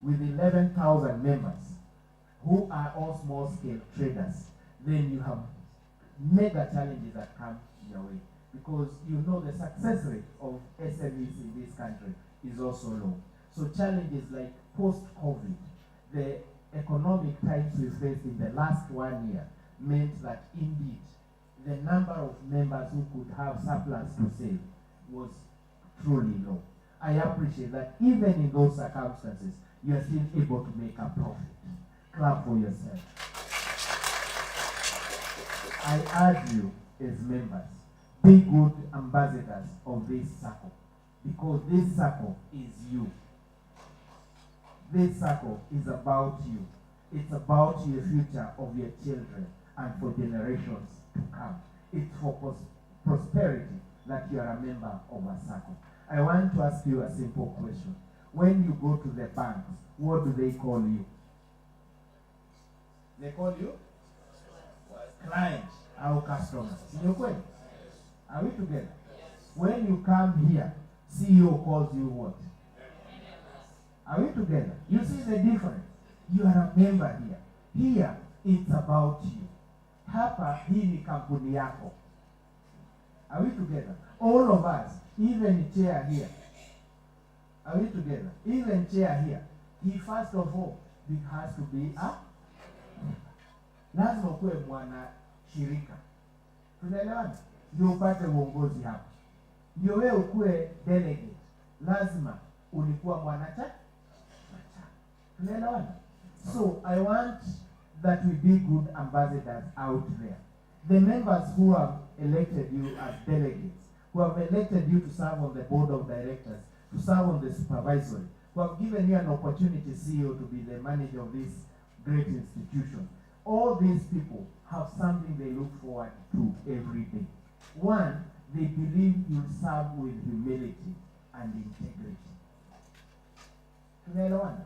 with 11,000 members who are all small-scale traders, then you have mega challenges that come your way, because you know the success rate of SMEs in this country is also low. So challenges like post-COVID, the economic times we faced in the last 1 year meant that indeed the number of members who could have surplus to save was truly low. I appreciate that even in those circumstances, you are still able to make a profit. Clap for yourself. I urge you as members, be good ambassadors of this circle, because this circle is you. This circle is about you. It's about your future of your children and for generations to come. It's for prosperity that you are a member of a circle. I want to ask you a simple question. When you go to the banks, what do they call you? They call you clients or customers. Are we together? When you come here, CEO calls you what? Are we together? You see the difference? You are a member here. Here, it's about you. Hapa, hii ni kampuni yako. Are we together? All of us, even chair here. Are we together? Even chair here. He first of all, it has to be a lazima kuwe mwana shirika. Tunaelewana? Ndio upate uongozi hapa. Ndio wewe ukue delegate. Lazima ulikuwa mwanachama. Tunaelewana? So I want that we be good ambassadors out there. The members who have elected you as delegates, who have elected you to serve on the board of directors, to serve on the supervisory, who have given you an opportunity, CEO, to be the manager of this great institution. All these people have something they look forward to every day. One, they believe you serve with humility and integrity. Tunaelewana?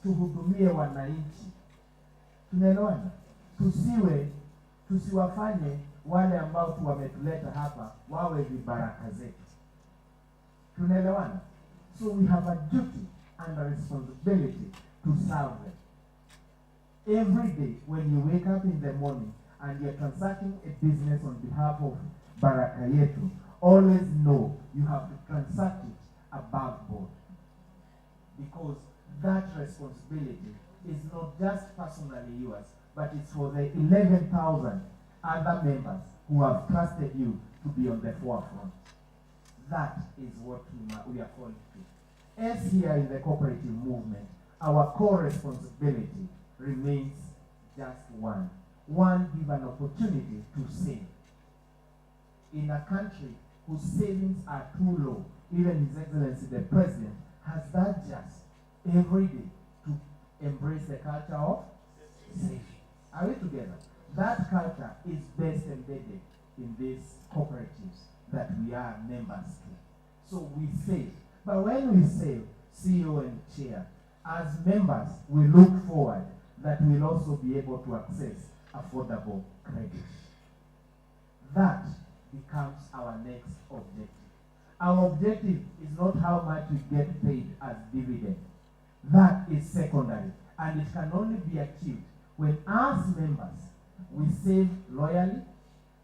Tuhudumie wananchi. Tunaelewana? Tusiwafanye wale ambao wametuleta hapa wawe vibaraka zetu. Tunaelewana? So we have a duty and a responsibility to serve them. Every day when you wake up in the morning and you're transacting a business on behalf of Baraka Yetu, always know you have to transact it above board. Because that responsibility is not just personally yours, but it's for the 11,000 other members who have trusted you to be on the forefront. That is what we are called to. As here in the cooperative movement, our core responsibility remains just one. One, give an opportunity to save. In a country whose savings are too low, even His Excellency the President has that just every day to embrace the culture of saving. Are we together? That culture is best embedded in these cooperatives that we are members to. So we save. But when we save, CEO and Chair, as members, we look forward that we'll also be able to access affordable credit. That becomes our next objective. Our objective is not how much we get paid as dividend. That is secondary, and it can only be achieved when as members we save loyally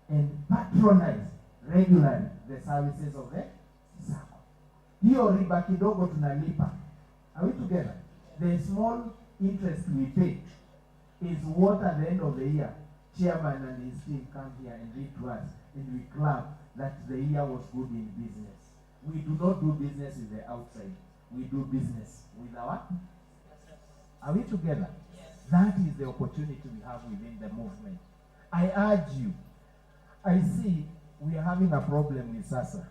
and patronize regularly the services of the circle. Hiyo riba kidogo tunalipa. Are we together? The small interest we pay is what at the end of the year, chairman and his team come here and read to us, and we clap that the year was good in business. We do not do business with the outside. We do business with our. Are we together? Yes. That is the opportunity we have within the movement. I urge you. I see we are having a problem with SASA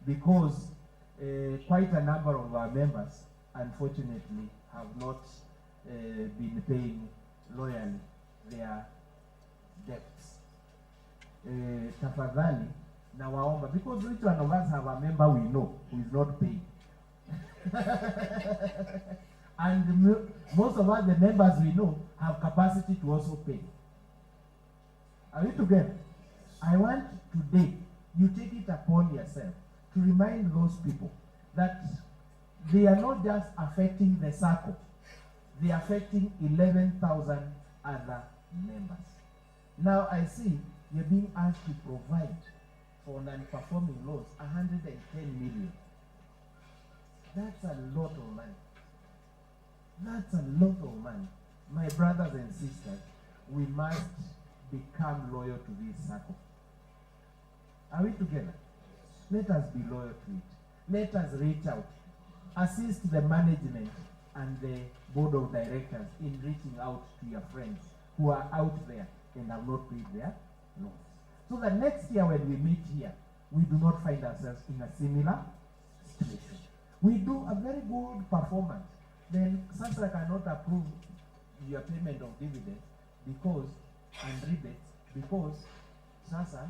because quite a number of our members, unfortunately, have not been paying loyally their debts. Tafadhali, nawaomba, because each one of us have a member we know who is not paying. And most of us, the members we know, have capacity to also pay. Are we together? I want today, you take it upon yourself to remind those people that they are not just affecting the circle, they are affecting 11,000 other members. Now I see you're being asked to provide for non-performing loans 110 million. That's a lot of money. That's a lot of money. My brothers and sisters, we must become loyal to this circle. Are we together? Let us be loyal to it. Let us reach out. Assist the management and the board of directors in reaching out to your friends who are out there and have not paid their loans. So that next year when we meet here, we do not find ourselves in a similar situation. We do a very good performance, then SASRA cannot approve your payment of dividends and rebates because sasa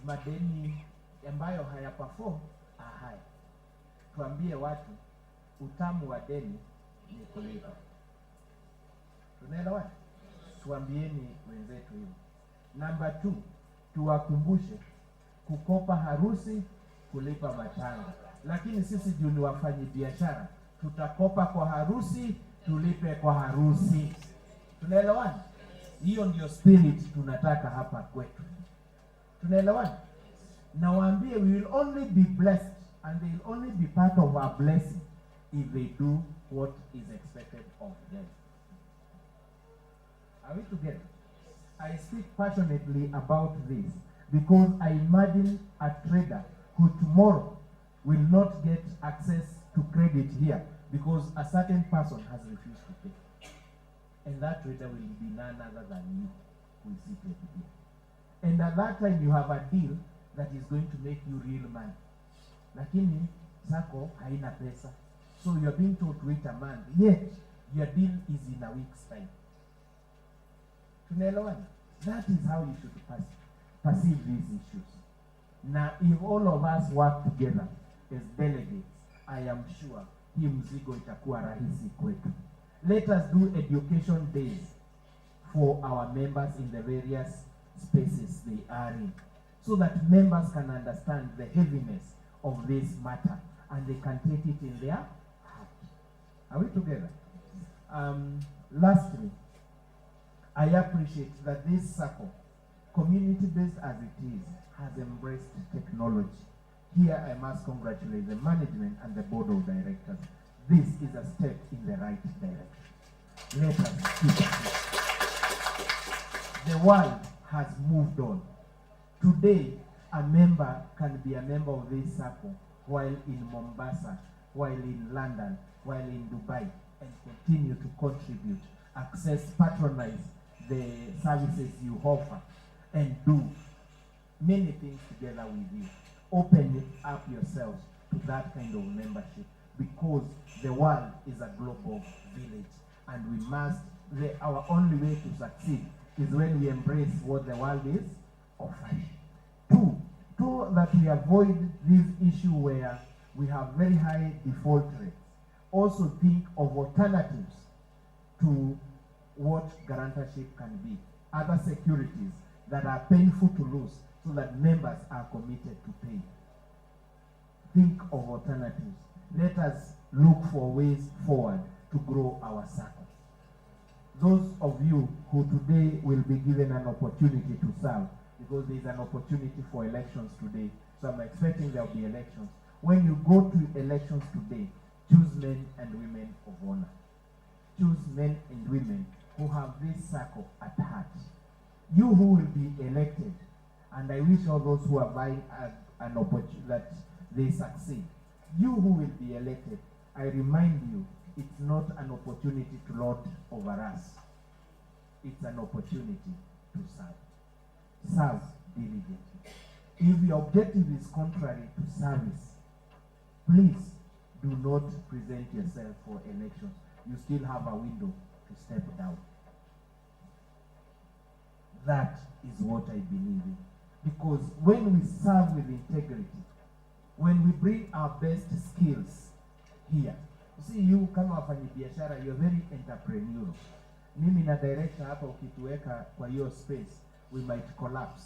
madeni ambayo haya perform haya. Tuambie watu utamu wa deni ni kulipa. Tunaelewa? Tuambieni wenzetu hivyo. Number 2, tuwakumbushe kukopa harusi, kulipa matanga. Lakini sisi juu ni wafanyi biashara, tutakopa kwa harusi, tulipe kwa harusi. Tunaelewana? Hiyo ndio spirit tunataka hapa kwetu. Tunaelewana? Na waambie we will only be blessed and they will only be part of our blessing if they do what is expected of them. Are we together? I speak passionately about this because I imagine a trader who tomorrow will not get access to credit here because a certain person has refused to pay. And that trader will be none other than you who is seated here. And at that time you have a deal that is going to make you real money. Lakini sako haina pesa. So you are being told to wait a month. Yet your deal is in a week's time. Tunaelewana? That is how you should perceive these issues. Now, if all of us work together as delegates, I am sure hii mzigo itakuwa rahisi kwetu. Let us do education days for our members in the various spaces they are in, so that members can understand the heaviness of this matter and they can take it in their heart. Are we together? Lastly, I appreciate that this circle, community-based as it is, has embraced technology. Here I must congratulate the management and the board of directors. This is a step in the right direction. Let us keep it. The world has moved on. Today, a member can be a member of this circle while in Mombasa, while in London, while in Dubai, and continue to contribute, access, patronize the services you offer, and do many things together with you. Open up yourselves to that kind of membership because the world is a global village and we must, our only way to succeed is when we embrace what the world is offering. Two, that we avoid this issue where we have very high default rates. Also think of alternatives to what guarantorship can be. Other securities that are painful to lose so that members are committed to pay. Think of alternatives. Let us look for ways forward to grow our circle. Those of you who today will be given an opportunity to serve, because there is an opportunity for elections today, so I'm expecting there will be elections. When you go to elections today, choose men and women of honor. Choose men and women who have this circle at heart. You who will be elected, and I wish all those who are buying an opportunity that they succeed. You who will be elected, I remind you, it's not an opportunity to lord over us. It's an opportunity to serve. Serve diligently. If your objective is contrary to service, please do not present yourself for elections. You still have a window to step down. That is what I believe in. Because when we serve with integrity, when we bring our best skills here, you see, you kama wafanyi biashara, you're very entrepreneurial. Mimi na director hapa ukituweka kwa your space, we might collapse.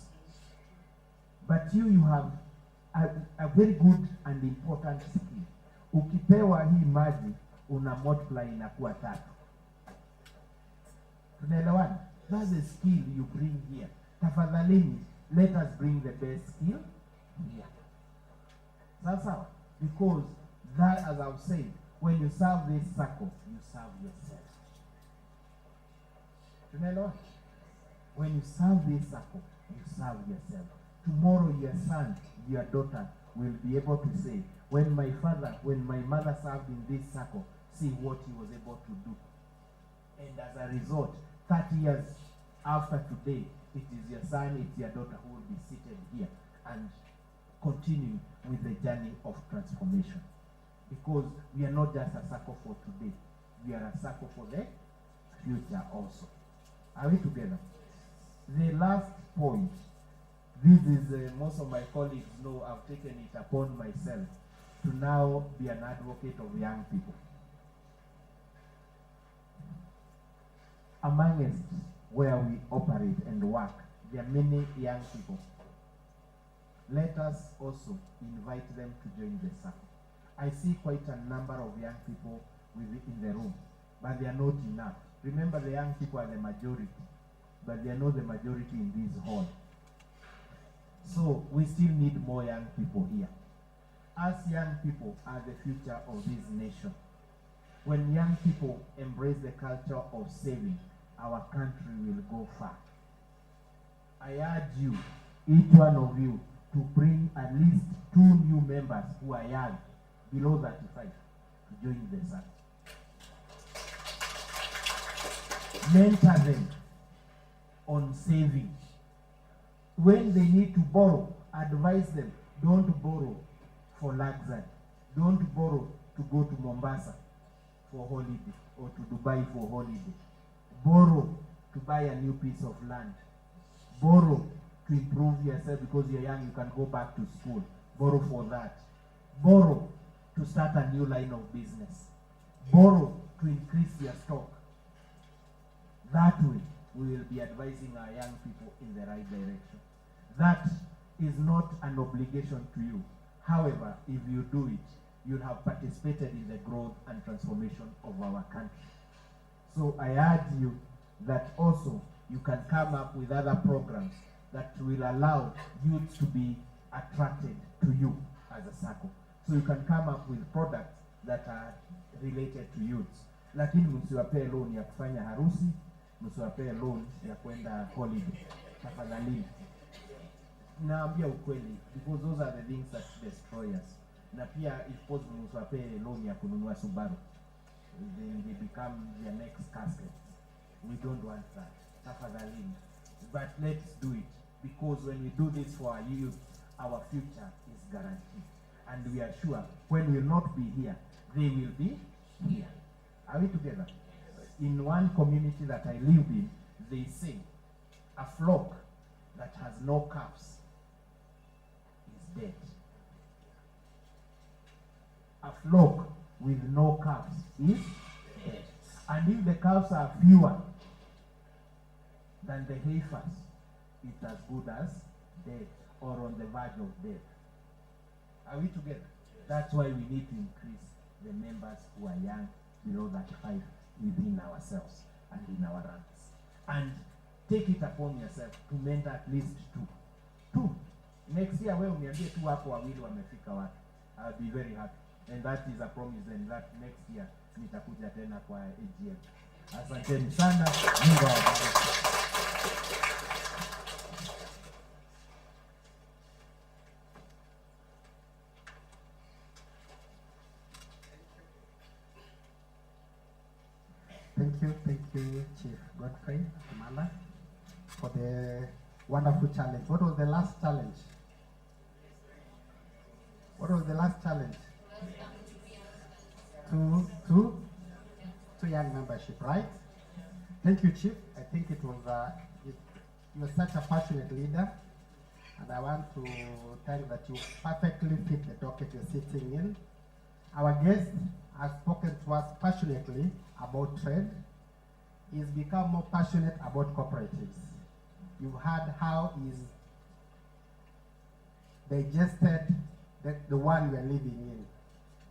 But you have a very good and important skill. Ukipewa hii maji, una multiply inakuwa 3. Tunaelewana? That's a skill you bring here. Tafadhalini, let us bring the best skill here. Sasa, because that, as I've said, when you serve this circle, you serve yourself. Tunaelewana? When you serve this circle, you serve yourself. Tomorrow your son, your daughter will be able to say, when my mother served in this circle, see what he was able to do. And as a result, 30 years after today, it is your son, it's your daughter who will be seated here and continuing with the journey of transformation. Because we are not just a circle for today, we are a circle for the future also. Are we together? The last point, this is most of my colleagues know I've taken it upon myself to now be an advocate of young people. Amongst where we operate and work, there are many young people. Let us also invite them to join the circle. I see quite a number of young people in the room, but they are not enough. Remember, the young people are the majority, but they are not the majority in this hall. So we still need more young people here. As young people are the future of this nation. When young people embrace the culture of saving, our country will go far. I urge you, each one of you, to bring at least 2 new members who are young, below 35, to join the circle. Mentor them on saving. When they need to borrow, advise them, don't borrow for luxury. Don't borrow to go to Mombasa for holiday or to Dubai for holiday. Borrow to buy a new piece of land. Borrow to improve yourself because you're young, you can go back to school. Borrow for that. Borrow to start a new line of business. Borrow to increase your stock. That way, we will be advising our young people in the right direction. That is not an obligation to you. However, if you do it, you'll have participated in the growth and transformation of our country. So I urge you that also you can come up with other programs that will allow youth to be attracted to you as a circle. So you can come up with products that are related to youth. Lakini msiwapee loan ya kufanya harusi, msiwapee loan ya kwenda holiday. Tafadhali. Naambia ukweli, because those are the things that destroy us. Na pia if possible msiwapee loan ya kununua Subaru. They become their next casket. We don't want that. Tafadhali. But let's do it, because when we do this for our youth, our future is guaranteed. And we are sure when we will not be here, they will be here. Are we together? In one community that I live in, they say a flock that has no calves is dead. A flock with no calves is dead. And if the calves are fewer than the heifers, it's as good as dead or on the verge of death. Are we together? That's why we need to increase the members who are young, below 35, within ourselves and in our ranks. And take it upon yourself to mentor at least 2. Next year, wewe uniambie 2 hapo wawili wamefika wapi. I'll be very happy. And that is a promise, and that next year nitakuja tena kwa AGM. Asanteni sana. Mungu awabariki. Thank you, Chief Godfrey Amanda, for the wonderful challenge. What was the last challenge? What was the last challenge? To young membership, right? Thank you, Chief. I think it was you are such a passionate leader, and I want to thank that you perfectly fit the docket you're sitting in. Our guest has spoken to us passionately about trade. He's become more passionate about cooperatives. You've heard how he's digested the world we are living in.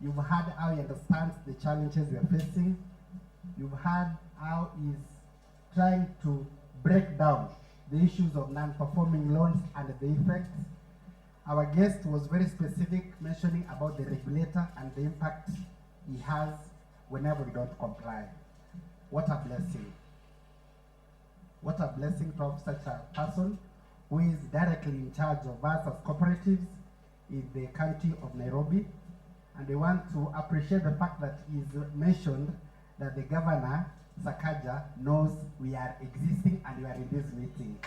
You've heard how he understands the challenges we are facing. You've heard how he's trying to break down the issues of non-performing loans and the effects. Our guest was very specific, mentioning about the regulator and the impact he has whenever we don't comply. What a blessing. What a blessing to have such a person who is directly in charge of us as cooperatives in the county of Nairobi. And I want to appreciate the fact that he's mentioned that the governor, Sakaja, knows we are existing and we are in this meeting.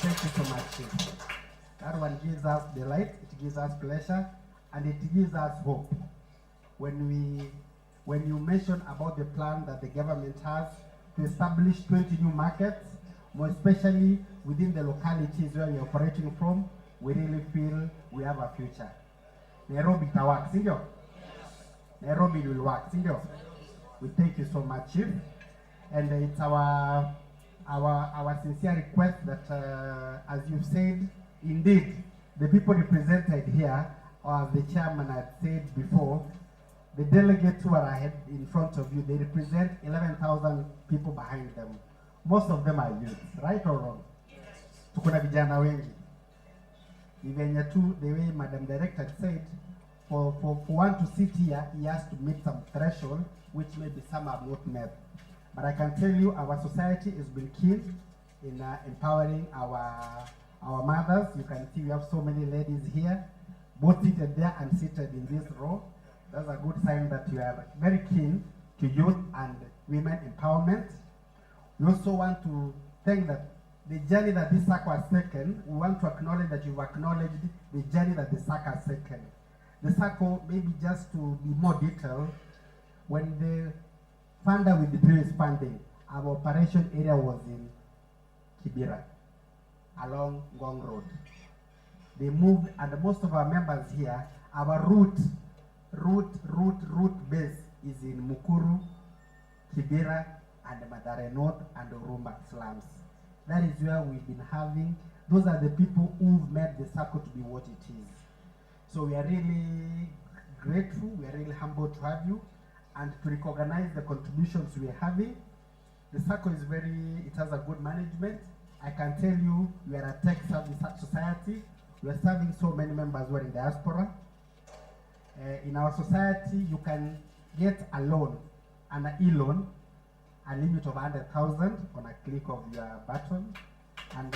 Thank you so much. That one gives us delight, it gives us pleasure, and it gives us hope. When you mention about the plan that the government has to establish 20 new markets, more especially within the localities where we are operating from, we really feel we have a future. Nairobi can work, sindio? Nairobi will work, sindio? We thank you so much, Chief. And it's our sincere request that, as you've said, indeed, the people represented here, or as the chairman had said before, the delegates who are ahead in front of you, they represent 11,000 people behind them. Most of them are youth, right or wrong? Tukuna vijana wengi. Even the way Madam Director said, for one to sit here, he has to meet some threshold, which maybe some have not met. But I can tell you, our society has been keen in empowering our mothers. You can see we have so many ladies here, both seated there and seated in this row. That's a good sign that you are very keen to youth and women empowerment. We also want to thank that the journey that this Sacco has taken. We want to acknowledge that you've acknowledged the journey that the Sacco has taken. The Sacco, maybe just to be more detailed, when the funder withdrew his funding, our operation area was in Kibera, along Ngong Road. They moved, and most of our members here, our route base is in Mukuru, Kibera, and Madare North and Urumba slums. That is where we've been having, those are the people who've made the Sacco to be what it is. So we are really grateful, we are really humbled to have you, and to recognize the contributions we are having. The Sacco is it has a good management. I can tell you, we are a tech service society. We are serving so many members who are in diaspora. In our society, you can get a loan, an e-loan, a limit of 100,000 on a click of your button. And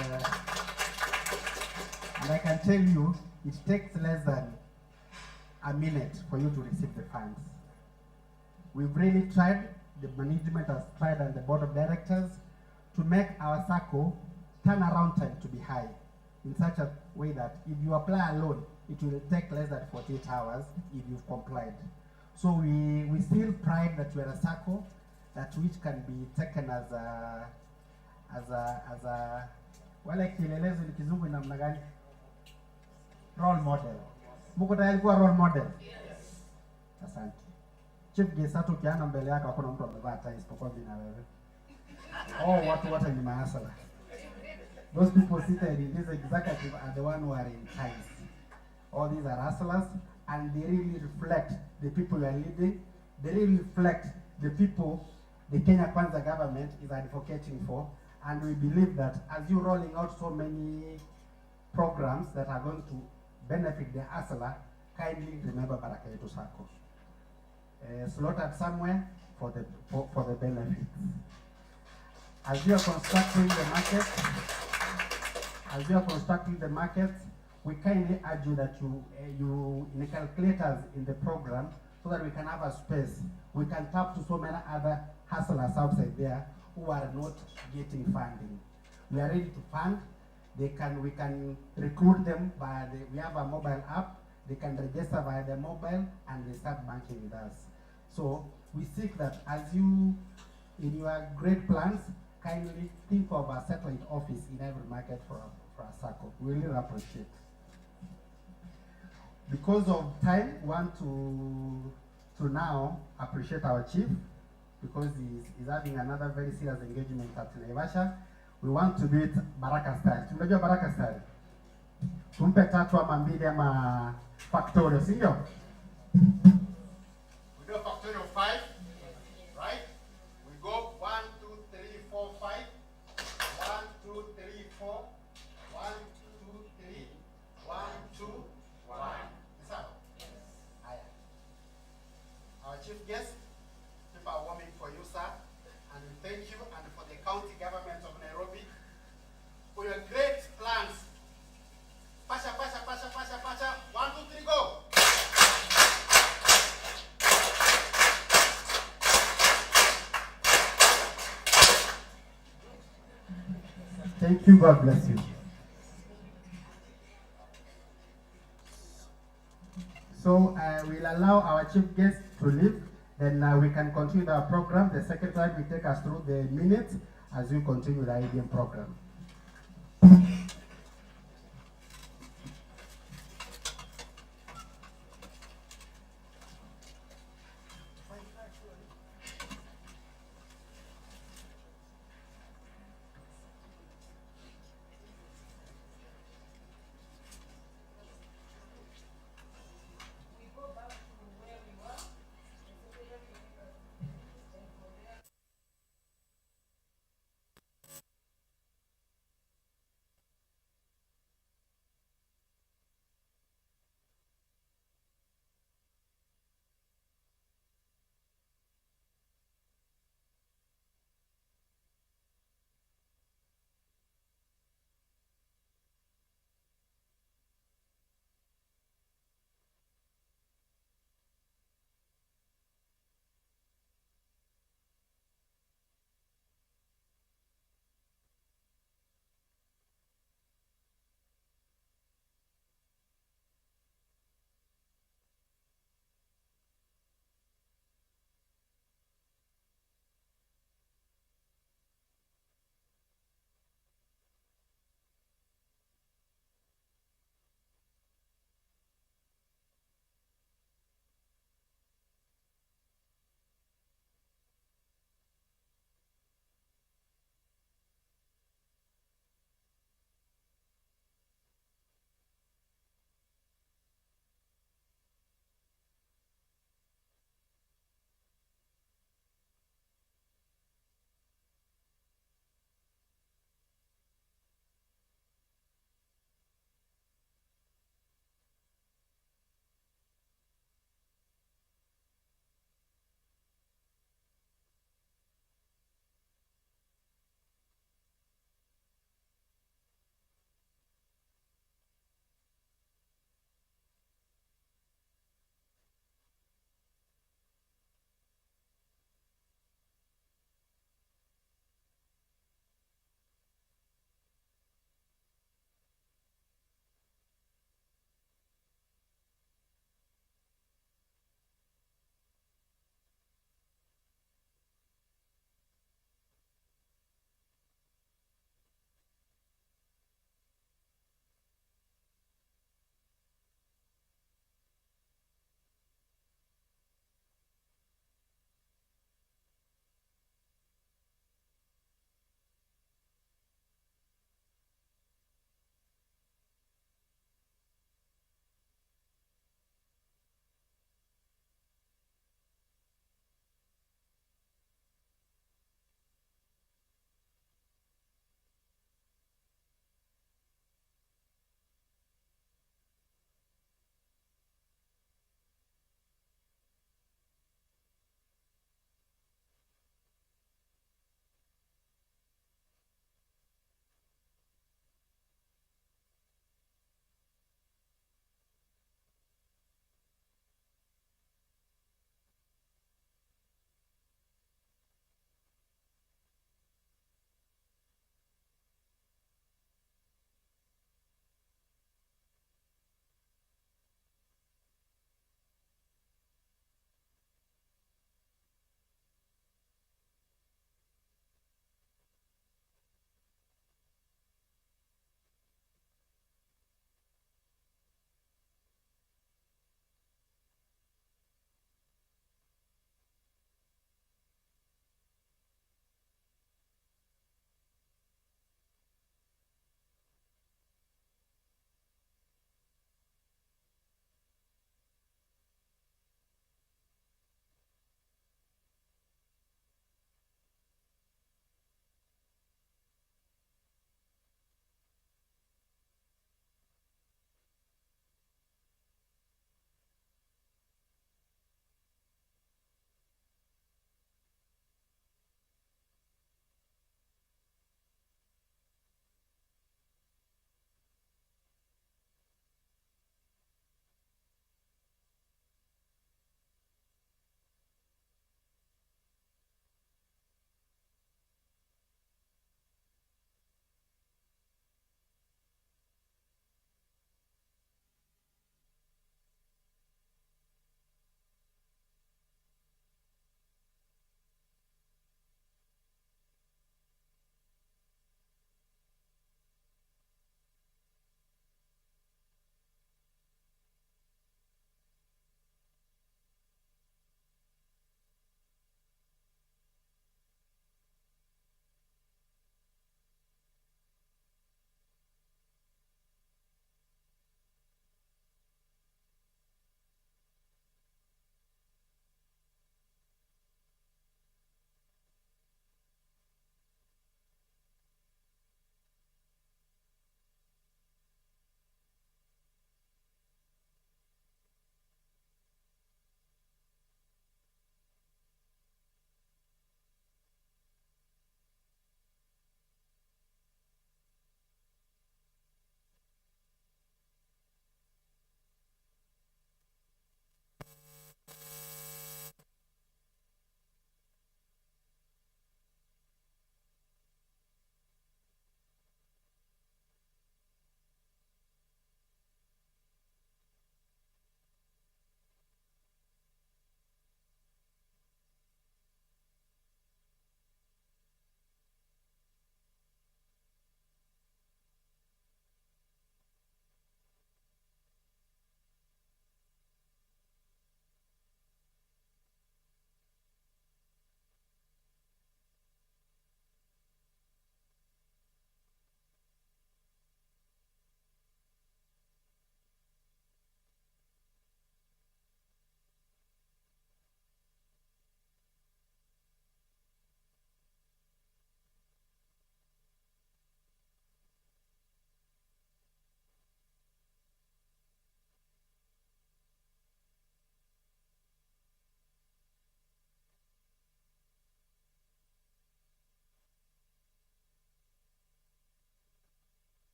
I can tell you, it takes less than a minute for you to receive the funds. We've really tried, the management has tried, and the board of directors, to make our Sacco turnaround time to be high, in such a way that if you apply a loan, it will take less than 48 hours if you've complied. So we still pride that we are a Sacco that which can be taken as a wale kielelezo ni kizungu namna gani? Role model. Muko tayari kuwa role model? Yes. Asante. Chief guest, hata ukiana mbele yako hakuna mtu amevaa ties isipokuwa mimi na wewe. Oh, watu wote ni mahasala. Those people seated in this executive are the one who are in ties. All these are hustlers, and they really reflect the people you are leading. They really reflect the people the Kenya Kwanza government is advocating for. And we believe that as you're rolling out so many programs that are going to benefit the hustler, kindly remember Baraka Yetu Sacco. Slaughtered somewhere for the benefits. As you are constructing the market, we kindly urge you that you calculate us in the program so that we can have a space. We can tap to so many other hustlers outside there who are not getting funding. We are ready to fund. We can recruit them via we have a mobile app. They can register via the mobile and they start banking with us. So we seek that as you, in your great plans, kindly think of a satellite office in every market for a Sacco. We really appreciate. Because of time, we want to now appreciate our chief, because he's having another very serious engagement at Naivasha. We want to do it Baraka style. Tumejua Baraka style. Tumpe tatu ama mbili ama factorial, sindio? We do a factorial 5, right? We go 1, Thank you. God bless you. So we'll allow our chief guest to leave. Then we can continue our program. The secretary will take us through the minutes as we continue the ADM program.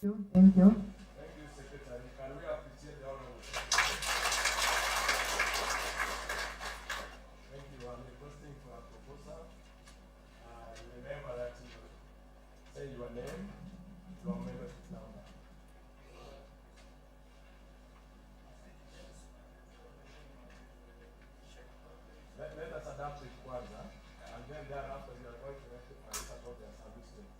Thank you. Thank you, Secretary. Can we appreciate the honorable? Thank you. I'm requesting for a proposal. Remember that you say your name, your membership number. Let us adapt it kwanza, and then thereafter we are going to rectify it about their service rates.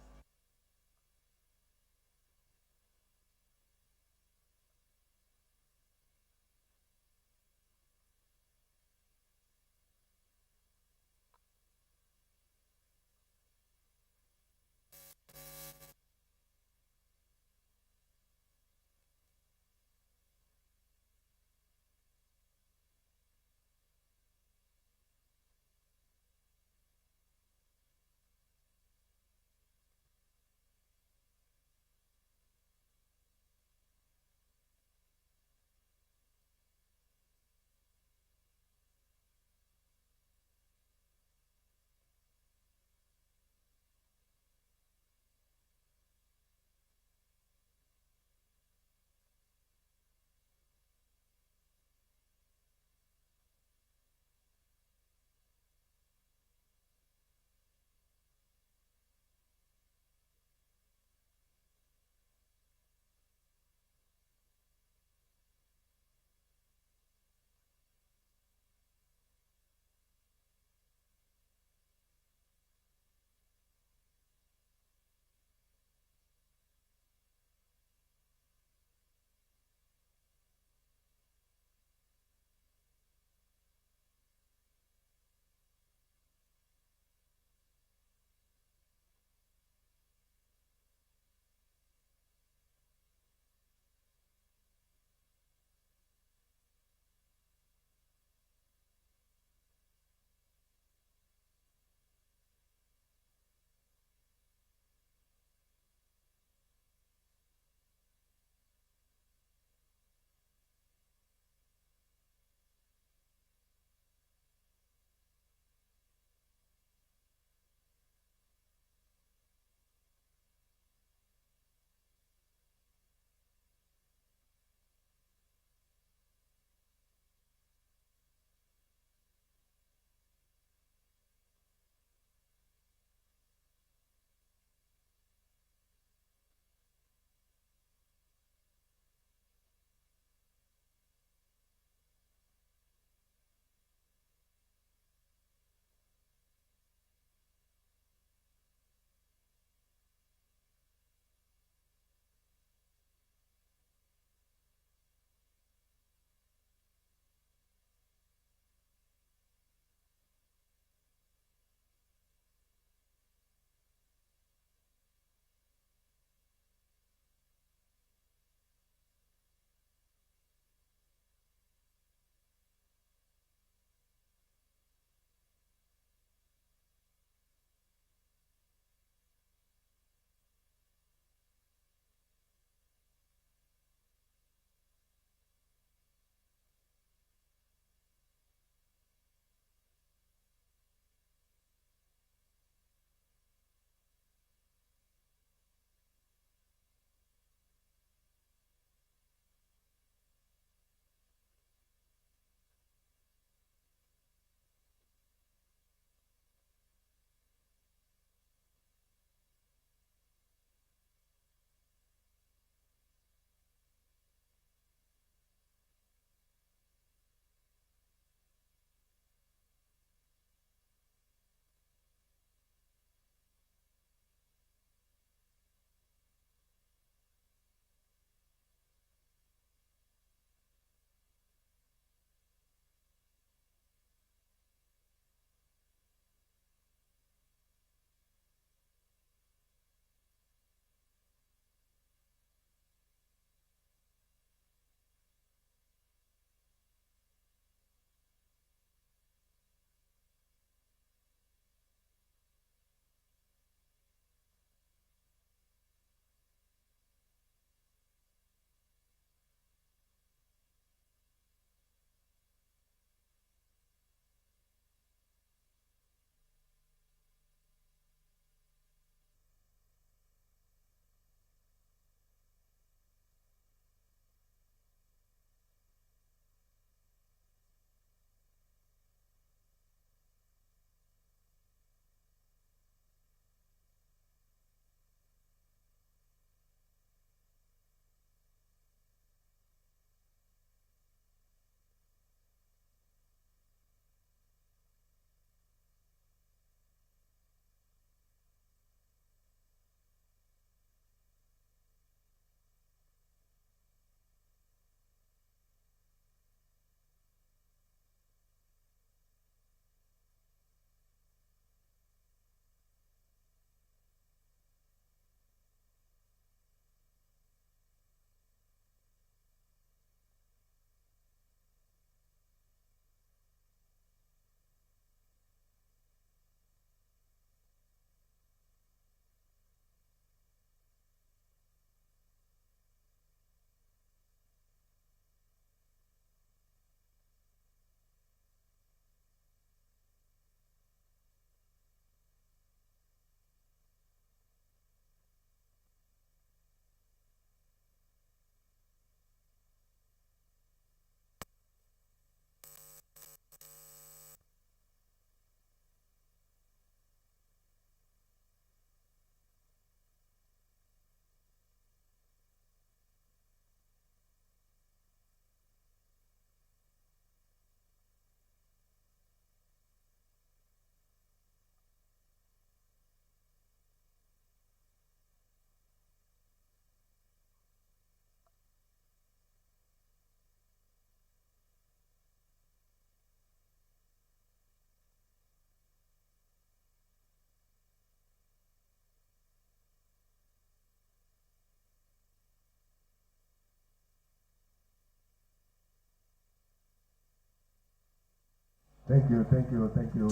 Thank you, thank you, thank you.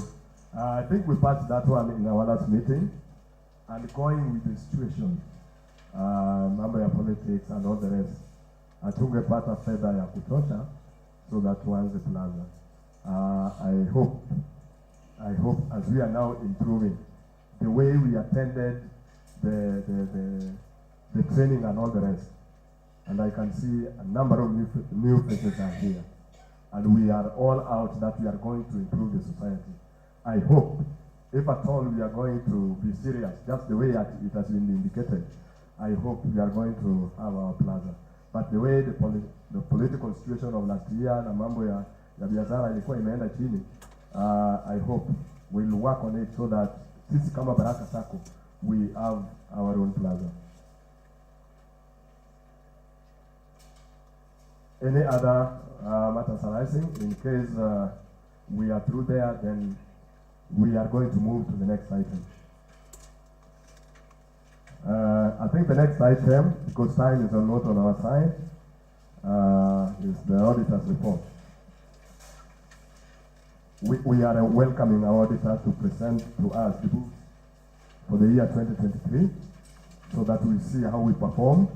I think we passed that one in our last meeting, and going with the situation, mambo ya politics and all the rest, hatungepata fedha ya kutosha so that tuanze plaza. I hope as we are now improving, the way we attended the training and all the rest, and I can see a number of new faces are here, and we are all out that we are going to improve the society. I hope, if at all we are going to be serious, just the way it has been indicated, I hope we are going to have our plaza. But the way the political situation of last year na mambo ya biashara ilikuwa imeenda chini, I hope we'll work on it so that sisi kama Baraka Sacco, we have our own plaza. Any other matters arising? In case we are through there, then we are going to move to the next item. I think the next item, because time is not on our side, is the auditor's report. We are welcoming our auditor to present to us the books for the year 2023, so that we see how we perform.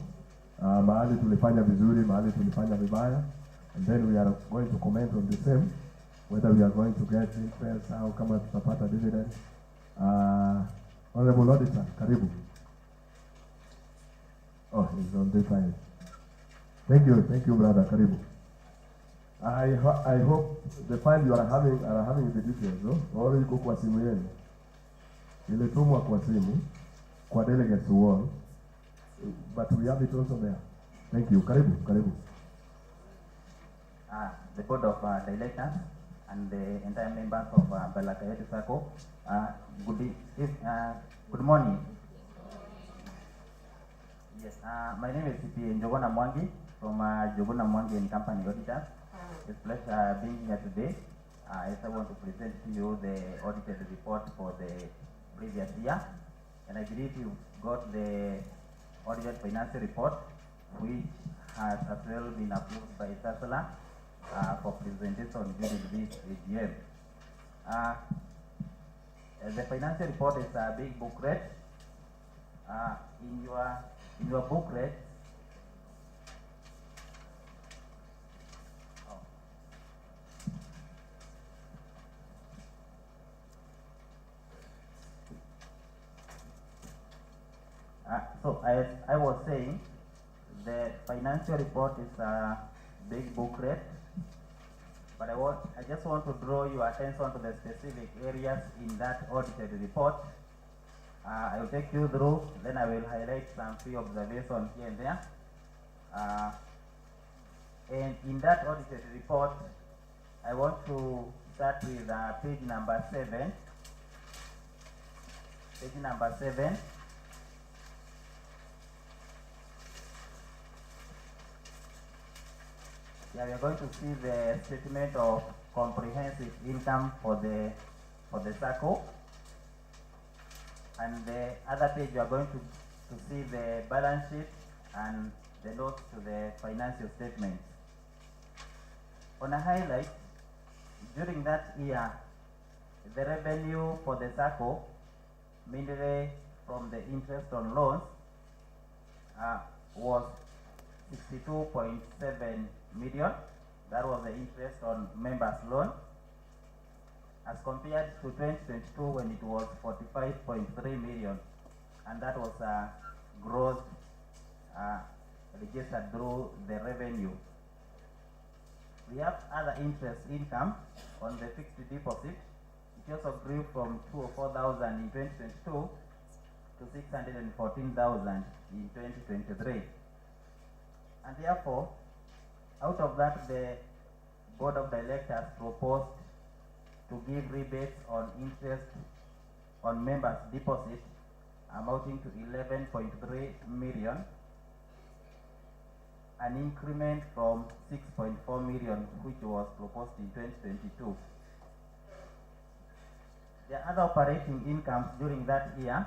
Mahali tulifanya vizuri, mahali tulifanya vibaya, and then we are going to comment on the same, whether we are going to get interest au kama tutapata dividend. Honorable Auditor, karibu. Oh, he's on this side. Thank you, brother. Karibu. I hope the file you are having the details, no? Or iko kwa simu yenu. Ilitumwa kwa simu kwa delegates wall, but we have it also there. Thank you. Karibu. The board of directors and the entire members of Baraka Yetu Sacco, good morning. Yes, my name is CPA Njogona Mwangi from Njogona Mwangi and Company Auditors. It's a pleasure being here today. As I want to present to you the audited report for the previous year, and I believe you got the audited financial report, which has as well been approved by Chancellor for presentation during this ADM. The financial report is a big booklet. In your booklet, so as I was saying, the financial report is a big booklet, but I just want to draw your attention to the specific areas in that audited report. I will take you through, then I will highlight some few observations here and there. And in that audited report, I want to start with page number 7. Page number 7. Yeah, we are going to see the statement of comprehensive income for the Sacco. And the other page, you are going to see the balance sheet and the notes to the financial statements. On a highlight, during that year, the revenue for the Sacco, mainly from the interest on loans, was 62.7 million. That was the interest on members' loan, as compared to 2022 when it was 45.3 million, and that was growth registered through the revenue. We have other interest income on the fixed deposit. It also grew from 204,000 in 2022 to 614,000 in 2023. And therefore, out of that, the board of directors proposed to give rebates on interest on members' deposit amounting to 11.3 million, an increment from 6.4 million, which was proposed in 2022. The other operating incomes during that year,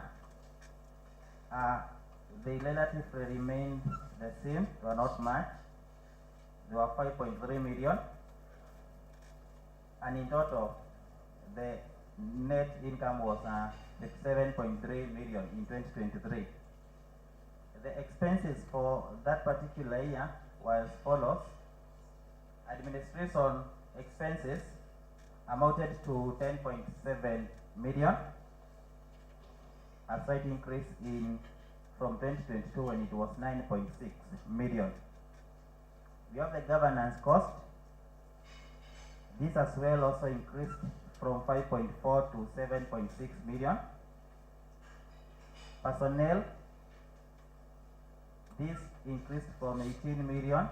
they relatively remained the same, they were not much. They were 5.3 million, and in total, the net income was 57.3 million in 2023. The expenses for that particular year were as follows. Administration expenses amounted to 10.7 million, a slight increase from 2022 when it was 9.6 million. We have the governance cost. This as well also increased from 5.4 to 7.6 million. Personnel, this increased from 18 million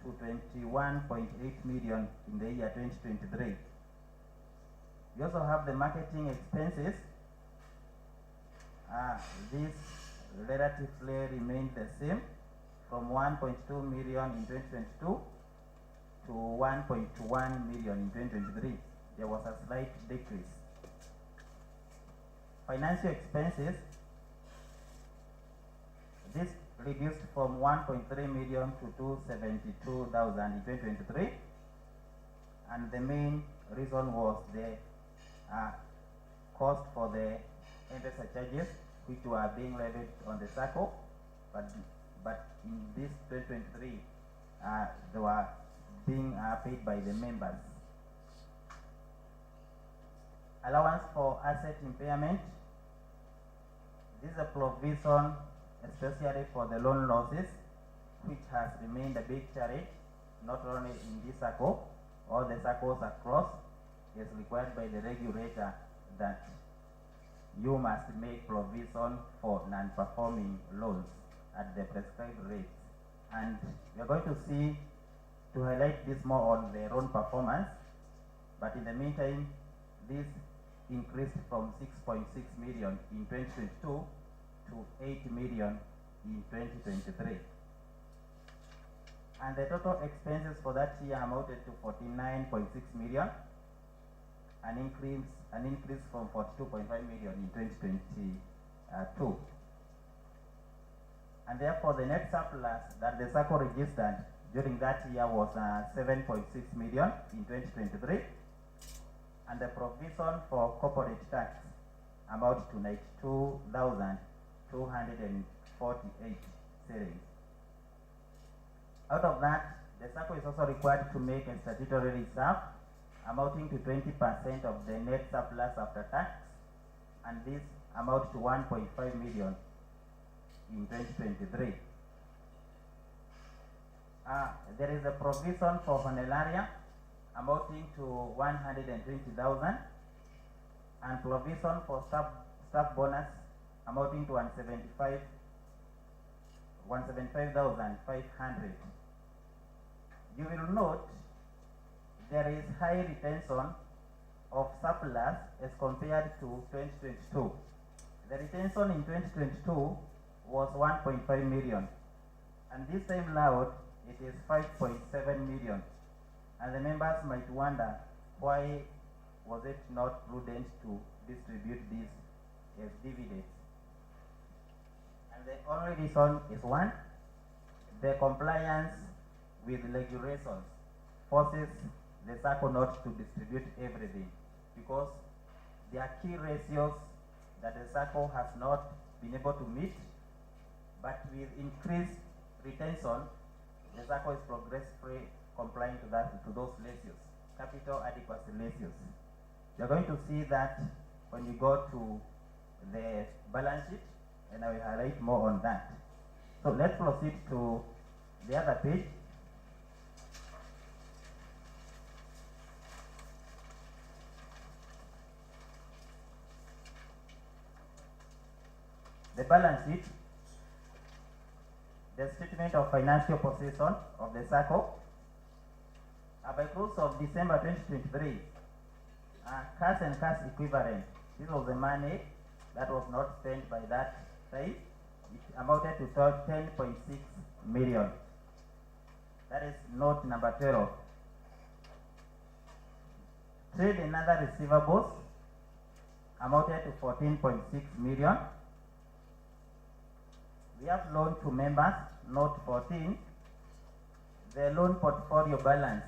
to 21.8 million in the year 2023. We also have the marketing expenses. This relatively remained the same from 1.2 million in 2022 to 1.1 million in 2023. There was a slight decrease. Financial expenses, this reduced from 1.3 million to 272,000 in 2023, and the main reason was the cost for the M-Pesa charges which were being levied on the Sacco, but in this 2023 they were being paid by the members. Allowance for asset impairment, this is a provision especially for the loan losses, which has remained a big challenge not only in this Sacco, all the Saccos across. Is required by the regulator that you must make provision for non-performing loans at the prescribed rates. And we are going to see, to highlight this more on the loan performance, but in the meantime, this increased from 6.6 million in 2022 to 8 million in 2023. And the total expenses for that year amounted to 49.6 million, an increase from 42.5 million in 2022. And therefore the net surplus that the Sacco registered during that year was 7.6 million in 2023, and the provision for corporate tax amounted to 92,248 shillings. Out of that, the Sacco is also required to make a statutory reserve amounting to 20% of the net surplus after tax, and this amounts to 1.5 million in 2023. There is a provision for honoraria amounting to 120,000, and provision for staff bonus amounting to 175,500. You will note there is high retention of surplus as compared to 2022. The retention in 2022 was 1.5 million, and this time loud it is 5.7 million. And the members might wonder, why was it not prudent to distribute this as dividends? And the only reason is one, the compliance with regulations forces the Sacco not to distribute everything, because there are key ratios that the Sacco has not been able to meet, but with increased retention, the Sacco is progressively complying to those ratios, capital adequacy ratios. You're going to see that when you go to the balance sheet, and I will highlight more on that. So let's proceed to the other page. The balance sheet, the statement of financial position of the Sacco. By close of December 2023, cash and cash equivalent, this was the money that was not spent by that time. It amounted to 10.6 million. That is note number 12. Trade and other receivables amounted to 14.6 million. We have loan to members, note 14. The loan portfolio balance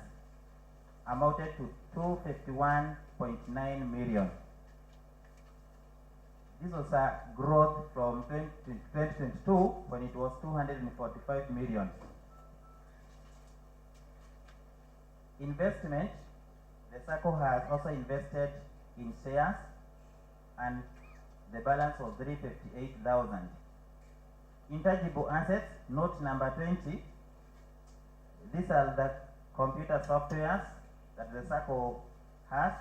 amounted to 251.9 million. This was a growth from 2022 when it was 245 million. Investment, the Sacco has also invested in shares and the balance was 358,000. Intangible assets, note number 20. These are the computer softwares that the Sacco has.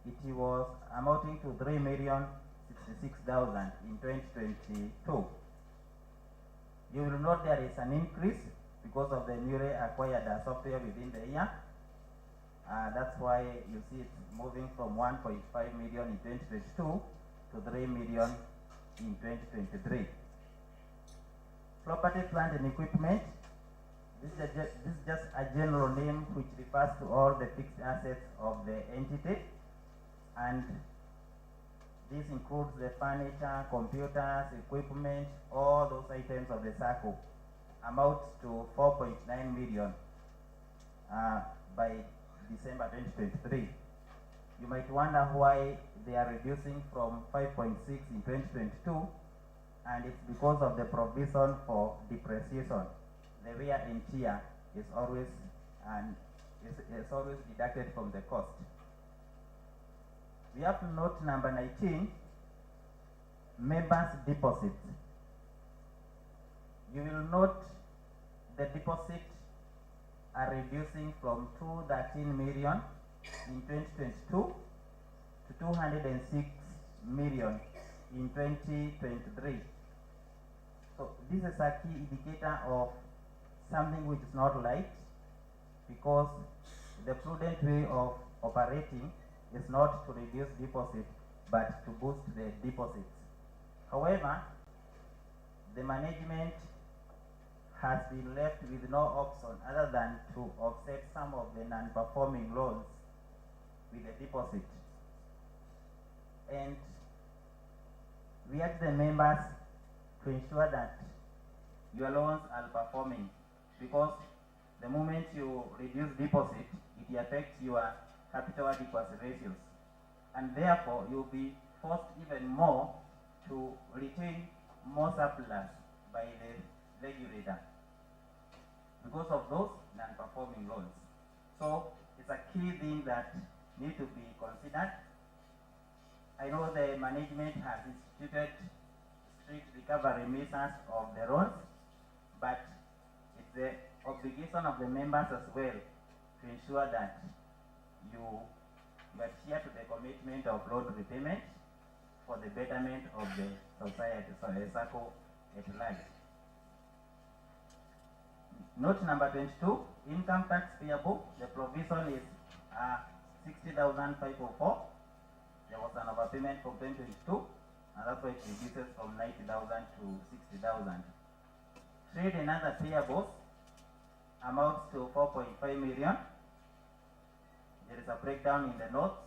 It was amounting to 3,066,000 in 2022. You will note there is an increase because of the newly acquired software within the year. That's why you see it moving from 1.5 million in 2022 to 3 million in 2023. Property, plant and equipment. This is just a general name which refers to all the fixed assets of the entity, and this includes the furniture, computers, equipment, all those items of the Sacco. Amounts to 4.9 million by December 2023. You might wonder why they are reducing from 5.6 in 2022, and it's because of the provision for depreciation. The wear and tear is always deducted from the cost. We have note number 19, members' deposits. You will note the deposits are reducing from 213 million in 2022 to 206 million in 2023. So this is a key indicator of something which is not right, because the prudent way of operating is not to reduce deposit but to boost the deposits. However, the management has been left with no option other than to offset some of the non-performing loans with a deposit. And we urge the members to ensure that your loans are performing, because the moment you reduce deposit, it affects your capital adequacy ratios, and therefore you'll be forced even more to retain more surplus by the regulator because of those non-performing loans. So it's a key thing that needs to be considered. I know the management has instituted strict recovery measures of the loans, but it's the obligation of the members as well to ensure that you adhere to the commitment of loan repayment for the betterment of the society, so the Sacco at large. Note number 22, income tax payable. The provision is 60,504. There was an overpayment from 2022, and that's why it reduces from 90,000 to 60,000. Trade and other payables amounts to 4.5 million. There is a breakdown in the notes.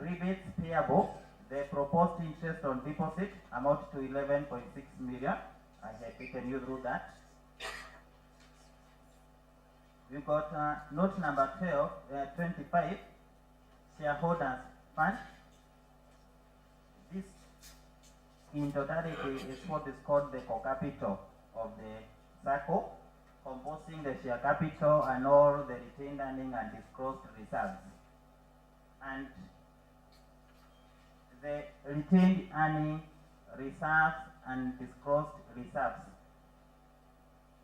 Rebates payable, the proposed interest on deposit amounts to 11.6 million. I have taken you through that. We got note number 25, shareholders fund. This in totality is what is called the core capital of the Sacco, composing the share capital and all the retained earning and disclosed reserves. And the retained earning, reserves and disclosed reserves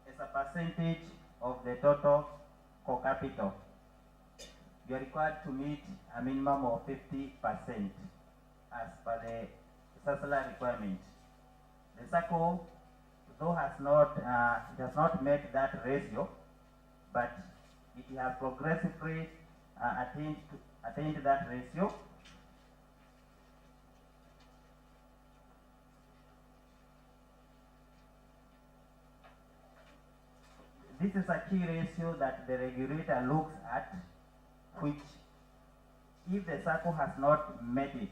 is a percentage of the total core capital. You are required to meet a minimum of 50% as per the circular requirement. The Sacco, though has not met that ratio, but it has progressively attained that ratio. This is a key ratio that the regulator looks at, which if the Sacco has not met it,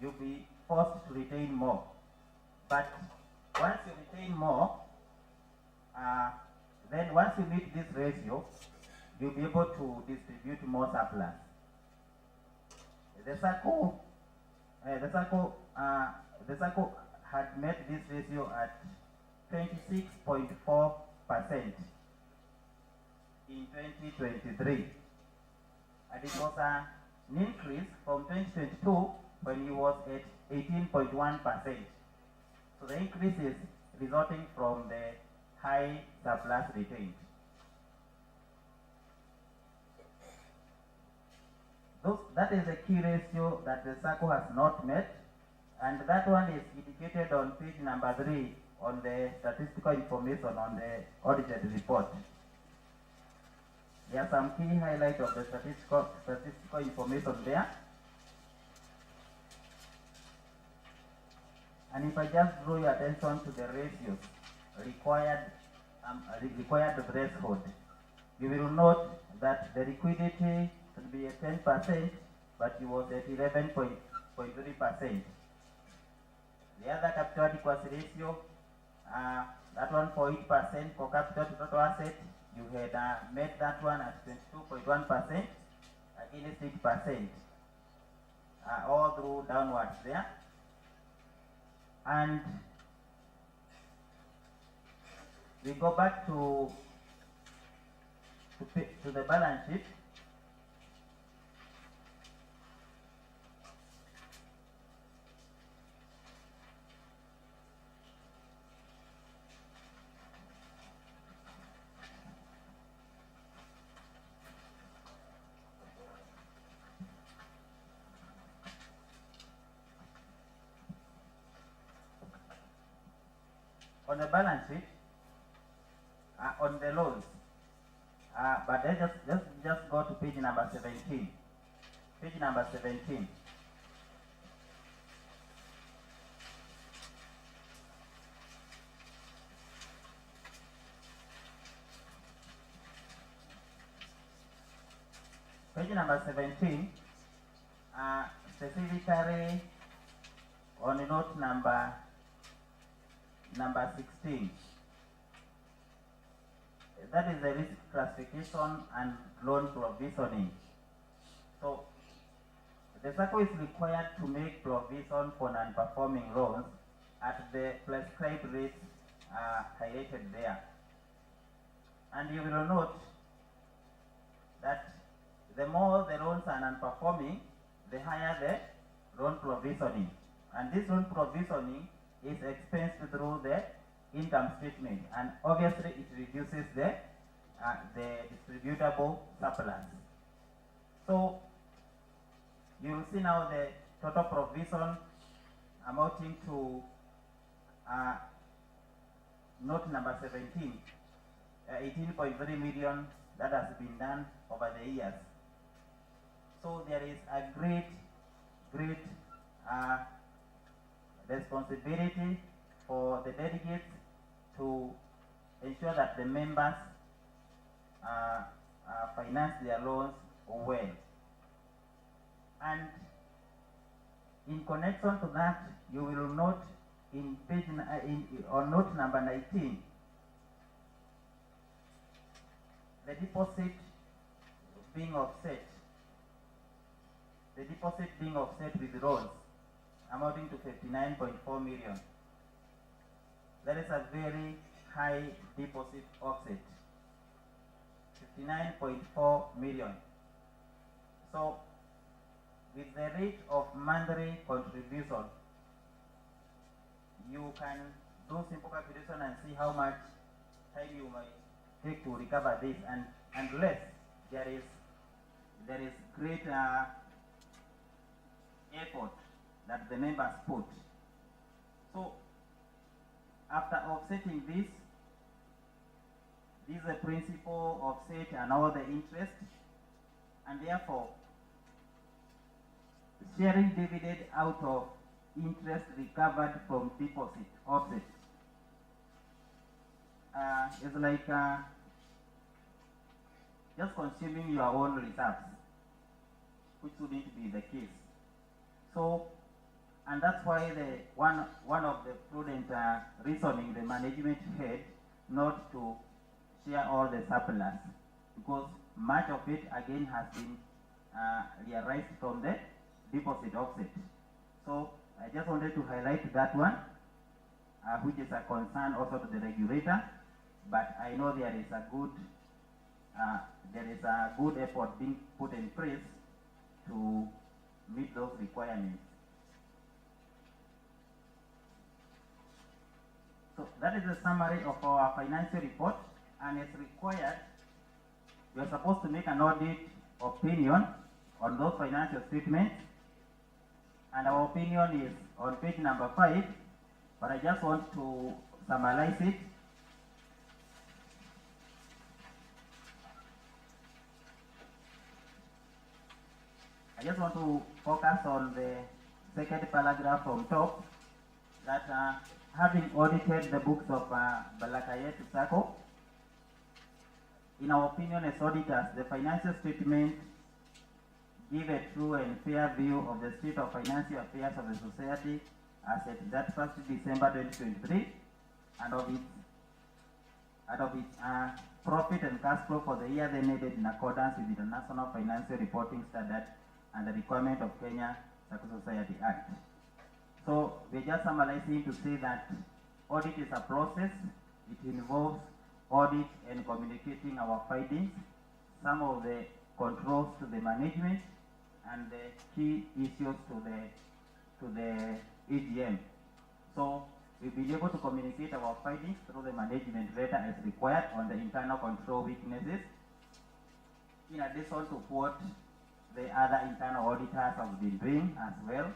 you'll be forced to retain more. But once you retain more, then once you meet this ratio, you'll be able to distribute more surplus. The Sacco had met this ratio at 26.4% in 2023, and it was an increase from 2022 when he was at 18.1%. So the increase is resulting from the high surplus retained. That is the key ratio that the Sacco has not met, and that one is indicated on page number 3 on the statistical information on the audited report. There are some key highlights of the statistical information there. And if I just draw your attention to the ratios required threshold, you will note that the liquidity should be at 10%, but it was at 11.3%. The other capital adequacy ratio, that one for 8% for capital to total asset, you had made that one at 22.1% against 8%, all through downwards there. And we go back to the balance sheet. On the balance sheet, on the loans, but let's just go to page number 17. Page number 17. Page number 17, specifically on note number 16. That is the risk classification and loan provisioning. So the Sacco is required to make provision for non-performing loans at the prescribed rates highlighted there. And you will note that the more the loans are non-performing, the higher the loan provisioning. And this loan provisioning is expensed through the income statement, and obviously it reduces the distributable surplus. So you will see now the total provision amounting to note number 17, 18.3 million that has been done over the years. So there is a great responsibility for the delegates to ensure that the members finance their loans well. And in connection to that, you will note in page on note number 19, the deposit being offset with loans amounting to 59.4 million. That is a very high deposit offset, 59.4 million. So with the rate of monthly contribution, you can do simple calculation and see how much time you might take to recover this, and unless there is great effort that the members put. So after offsetting this is the principal offset and all the interest, and therefore sharing dividend out of interest recovered from deposit offset is like just consuming your own reserves, which wouldn't be the case. So, and that's why the one of the prudent reasoning the management had not to share all the surplus. because much of it again has been realized from the deposit offset. So I just wanted to highlight that one, which is a concern also to the regulator, but I know there is a good effort being put in place to meet those requirements. So that is the summary of our financial report, and as required, we are supposed to make an audit opinion on those financial statements, and our opinion is on page number 5, but I just want to summarize it. I just want to focus on the second paragraph from top, that having audited the books of Baraka Yetu Sacco, in our opinion as auditors, the financial statement give a true and fair view of the state of financial affairs of the society as at that 1st December 2023, and of its profit and cash flow for the year then ended in accordance with the International Financial Reporting Standard and the requirement of Kenya Sacco Society Act. So we're just summarizing to say that audit is a process. It involves audit and communicating our findings, some of the controls to the management, and the key issues to the ADM. So we've been able to communicate our findings through the management letter as required on the internal control weaknesses, in addition to what the other internal auditors have been doing as well.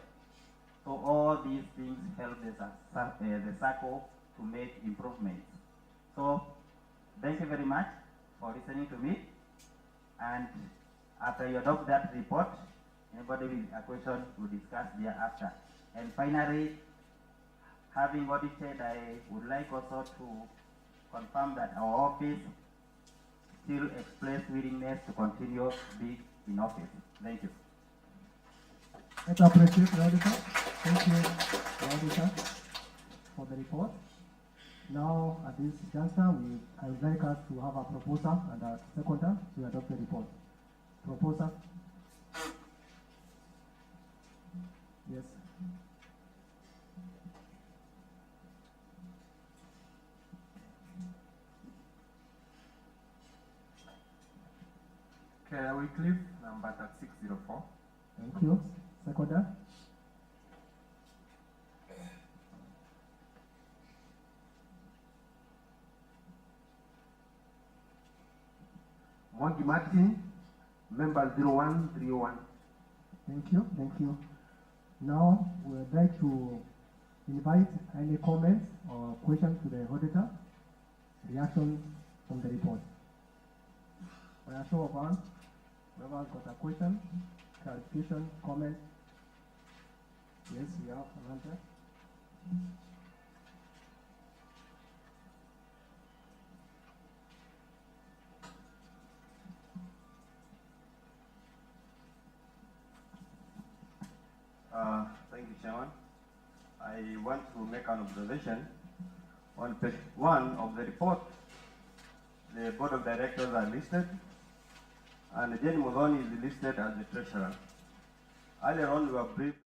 So all these things help the SACCO to make improvements. So thank you very much for listening to me, and after you adopt that report, anybody with a question will discuss thereafter. And finally, having audited, I would like also to confirm that our office still express willingness to continue being in office. Thank you. Let's appreciate the auditor. Thank you, the auditor, for the report. Now, at this juncture, I would like us to have a proposer and a seconder to adopt the report. Proposer? Yes. Claire Wycliffe, number 3604. Thank you. Seconder? Mwangi Martin, member 0131. Thank you. Thank you. Now, we would like to invite any comments or questions to the auditor, reactions from the report. For a show of hands, whoever's got a question, clarification, comment. Yes, we have an answer. Thank you, Chairman. I want to make an observation. On page 1 of the report, the board of directors are listed, and Jenny Modoni is listed as the treasurer. Earlier on, we were briefed